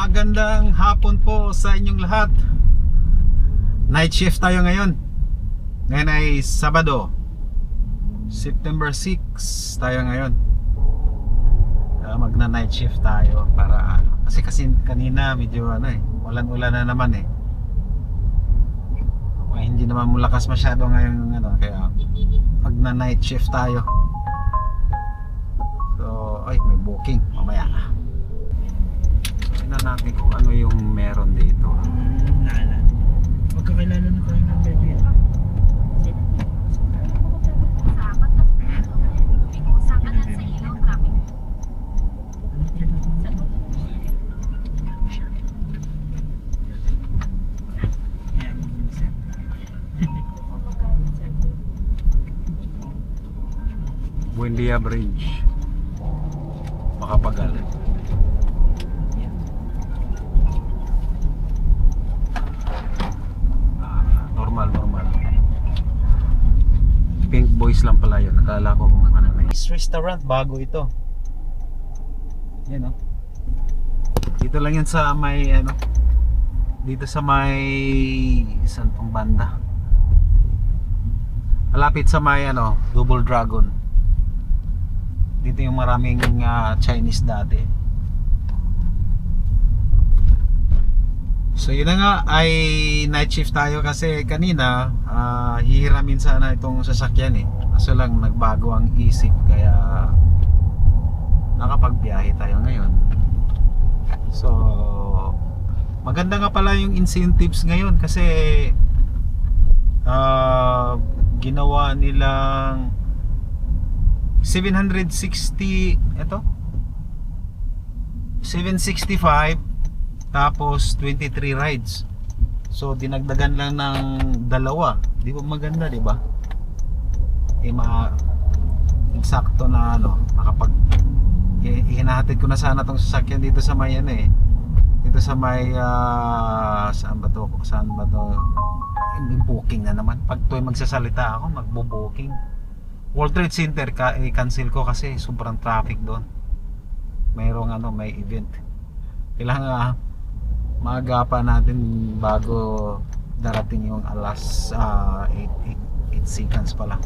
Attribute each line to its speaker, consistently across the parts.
Speaker 1: Magandang hapon po sa inyong lahat. Night shift tayo ngayon. Ngayon ay Sabado, September 6 tayo ngayon. Magna night shift tayo para kasi kanina medyo ulan-ulan na naman hindi naman mulakas masyado ngayon kaya magna night shift tayo. So may booking mamaya. Tingnan natin kung ano yung meron dito.
Speaker 2: Magkakilala na tayo ng baby.
Speaker 1: Buendia Bridge, Makapagal. Normal. Pink Boys lang pala yun. Nakala ko kung ano na. This restaurant, bago ito. Yan dito lang yun sa may dito sa may saan pong banda. Malapit sa may Double Dragon. Dito yung maraming Chinese dati. So yun na nga, ay night shift tayo kasi kanina hihiramin sana itong sasakyan kaso lang nagbago ang isip kaya nakapagbiyahe tayo ngayon. So maganda nga pala yung incentives ngayon kasi ginawa nilang 765 tapos 23 rides. So dinagdagan lang ng dalawa. Di ba maganda, di ba? Eksakto na nakapag hinahatid ko na sana tong sasakyan dito sa may dito sa may saan ba to? Yung booking na naman. Pag tuwing magsasalita ako, magbo-booking. World Trade Center cancel ko kasi sobrang traffic doon. Mayroong may event. Kailangan maagapan natin bago darating yung alas 8 seconds pa lang.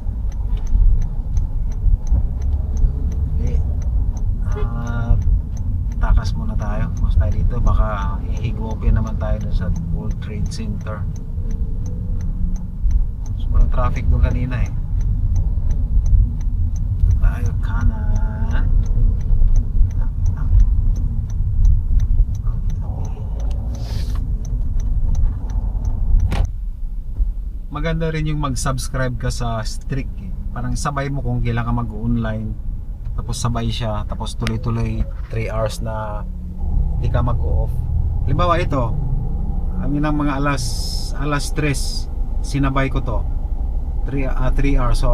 Speaker 1: Takas muna tayo. Mas tayo dito, baka hihigopin naman tayo dun sa World Trade Center. Sobrang traffic doon kanina tayo kanan. Maganda rin yung mag-subscribe ka sa Streak Parang sabay mo kung kailan ka mag-online, tapos sabay siya, tapos tuloy-tuloy 3 hours na hindi ka mag-off. Halimbawa ito, amin ang mga alas 3 sinabay ko to 3 hours, so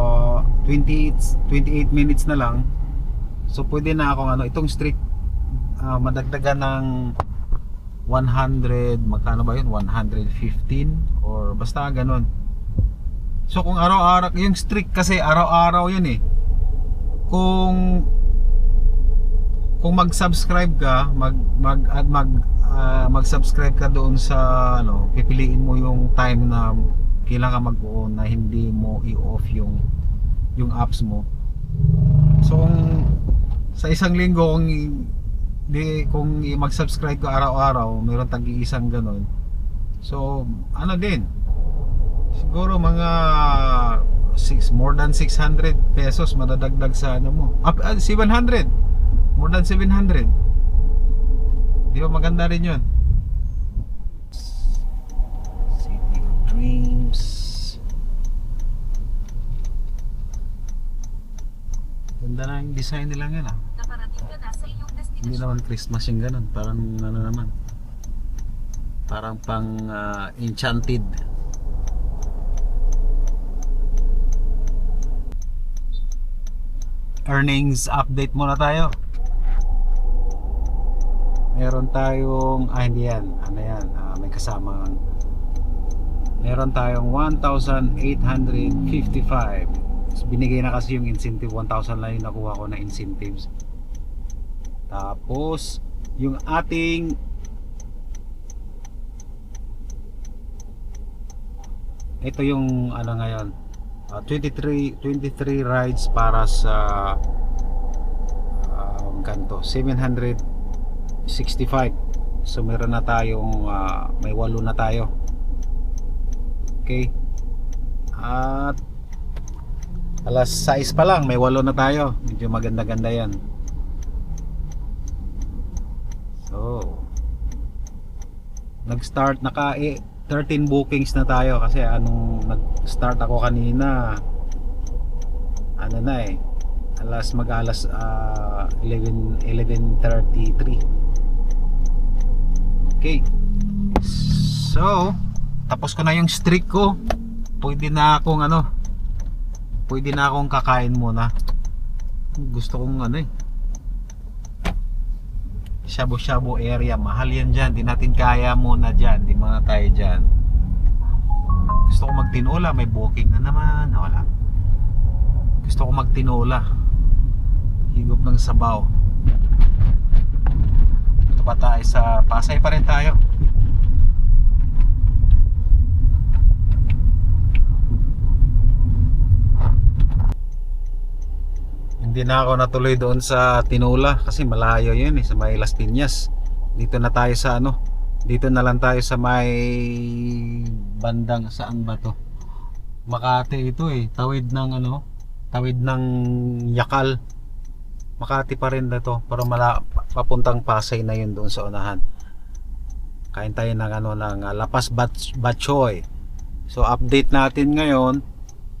Speaker 1: 28 minutes na lang. So pwede na akong itong Streak madagdagan ng 100, magkano ba yun, 115 or basta ganun. So kung araw-araw yung Streak kasi araw-araw yun kung mag-subscribe ka, mag-subscribe ka doon sa pipiliin mo yung time na kailangan ka mag-on na hindi mo i-off yung apps mo. So sa isang linggo kung mag-subscribe ka araw-araw, mayroon tag-iisang ganun. So din siguro mga more than 600 pesos madadagdag sa mo. 700. More than 700. Di ba maganda rin 'yun? City of Dreams. Ganda na yung design nila ngayon Hindi naman Christmas yung ganun. Parang naman. Parang pang enchanted. Earnings update muna tayo. Meron tayong hindi yan. May kasamang meron tayong 1,855. Binigay na kasi yung incentive, 1,000 lang yung nakuha ko na incentives. Tapos yung ating ito yung ano ngayon, 23 rides para sa ganito 765. So meron na tayong may 8 na tayo. Okay, at alas 6 pa lang may 8 na tayo. Medyo maganda-ganda yan. So nag-start 13 bookings na tayo kasi anong nag-start ako kanina ano na alas 11:33. Okay, so tapos ko na yung streak ko. Pwede na akong kakain muna. Gusto kong shabu-shabu area. Mahal yan dyan, di natin kaya muna dyan, di mga tayo dyan. Gusto ko magtinola, may booking na naman. Wala. Gusto ko magtinola, higop ng sabaw. Ito pa tayo sa Pasay pa rin tayo. Hindi na ako natuloy doon sa tinola kasi malayo yun sa may Las Piñas. Dito na tayo sa dito na lang tayo sa may bandang, saan ba to? Makati ito tawid ng Yakal. Makati pa rin na to, pero papuntang Pasay na yun doon sa unahan. Kain tayo ng ng Lapas Batchoy. So update natin ngayon,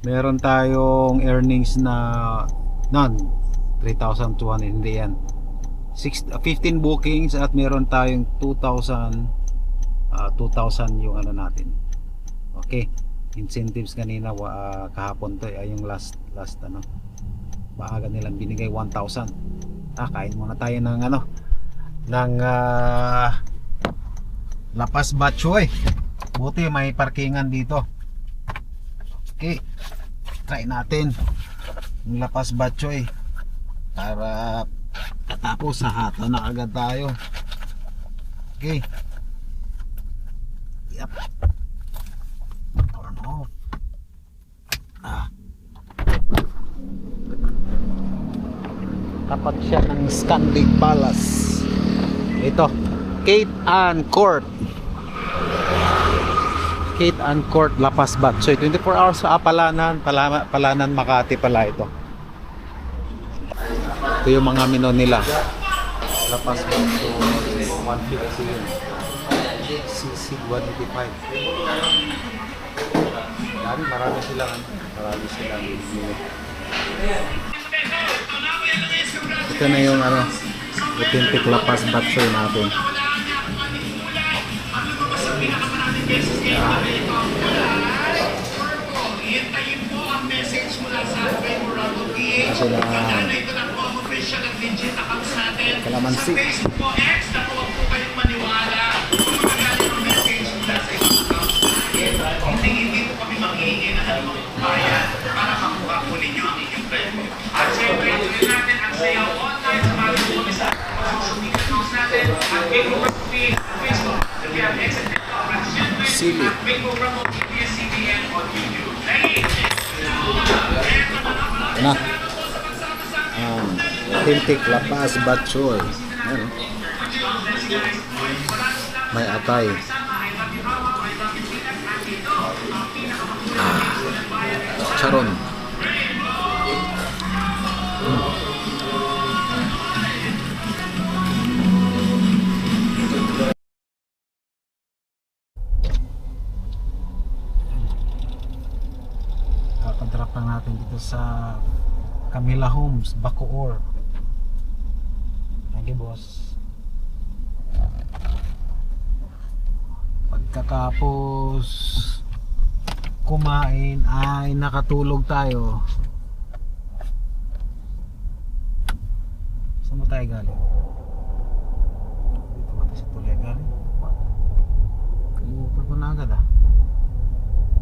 Speaker 1: meron tayong earnings na 3,200, hindi yan. 15 bookings at meron tayong 2,000 yung natin. Okay, incentives kanina kahapon to yung last maaga nilang binigay 1,000. Kain muna tayo ng Lapas Batchoy. Buti may parkingan dito. Okay, try natin yung Lapas Batchoy para tatapos sa hata na agad tayo. Okay, yep, turn off. Tapat siya ng Scandic Palace. Ito, Kate Ann Court. Kate Ann Court, Lapas Batchoy. 24 hours sa Palanan, Makati pala ito. Ito yung mga menu nila. Lapas Batchoy 150, CC 185. Marami silang menu. Ito na yung authentic Lapas Batchoy natin. Kasi na kalamansi.
Speaker 2: Hindi po kami manghihingi ng anumang bayan para makuha po ninyo ang inyong premyo. At syempre, ituloy natin ang sayaw online sa mga kami sa social media accounts natin at Facebook, Exit TikTok, at syempre at Facebook Promo ABS-CBN on YouTube.
Speaker 1: Na authentic Lapas Batchoy. May atay. Charon. Kapadrap lang natin dito sa Camila Homes, Bacoor. Thank you, boss. Pagkatapos kumain ay nakatulog tayo. Saan ba tayo galing? Dito ba tayo sa Tulay galing? Kalimutan ko na agad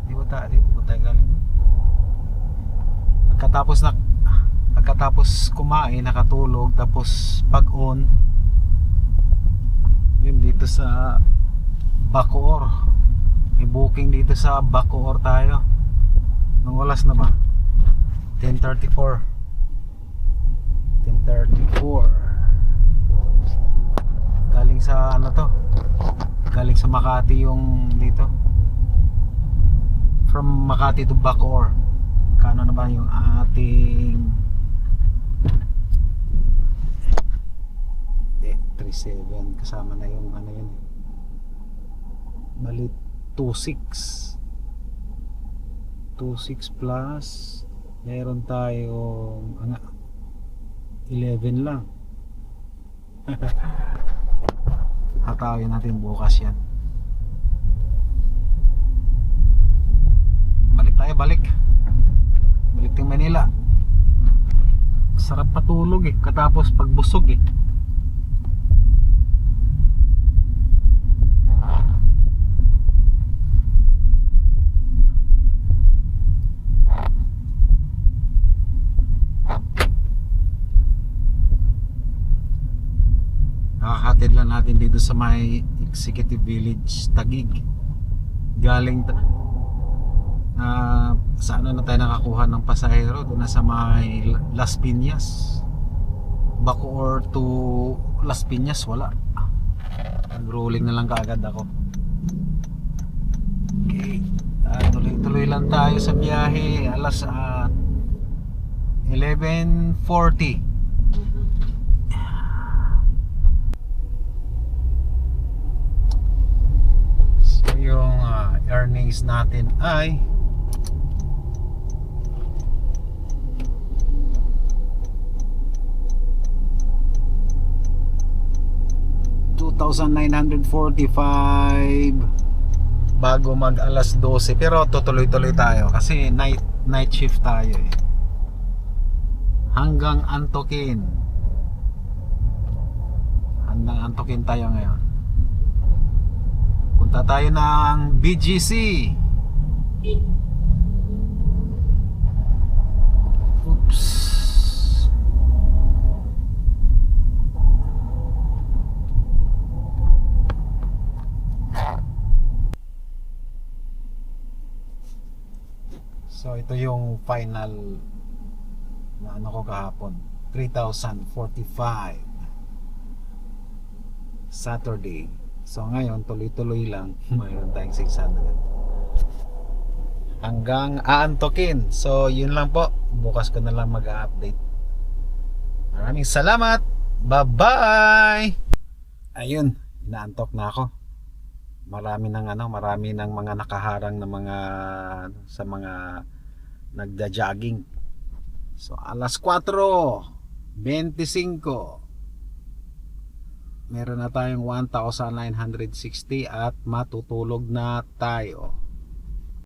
Speaker 1: dito ba tayo galing? Pagkatapos kumain, nakatulog, tapos pag-on yun dito sa Bacoor. May booking dito sa Bacoor tayo. Nung oras na ba? 10:34. 10:34. Galing sa ano to? Galing sa Makati yung dito. From Makati to Bacoor. Kano na ba yung ating 37 kasama na yung ano yun. Bali 26 plus meron tayong 11 lang. Hatawin natin bukas yan. Balik ng Manila. Sarap patulog katapos pagbusog Nakakatid lang natin dito sa may Executive Village Taguig. Galing sa ano na tayo nakakuha ng pasahero doon na sa may Las Piñas. Bacoor to Las Piñas wala. Nag-rolling na lang kaagad ako. Okay. Tuloy-tuloy lang tayo sa biyahe. Alas 11:40. Yung earnings natin ay $2,945 bago mag alas 12, pero tutuloy-tuloy tayo kasi night shift tayo hanggang Antoquin tayo ngayon. Punta tayo ng BGC. Oops. So ito yung final na ano ko kahapon. 3,045 Saturday. So ngayon tuloy-tuloy lang. Mayroon tayong 600 hanggang aantokin. So yun lang po. Bukas ko na lang mag-update. Maraming salamat. Bye-bye. Ayun, inaantok na ako. Marami ng mga nakaharang na mga sa mga nagda-jogging. So alas 4:25 meron na tayong 1,960 at matutulog na tayo.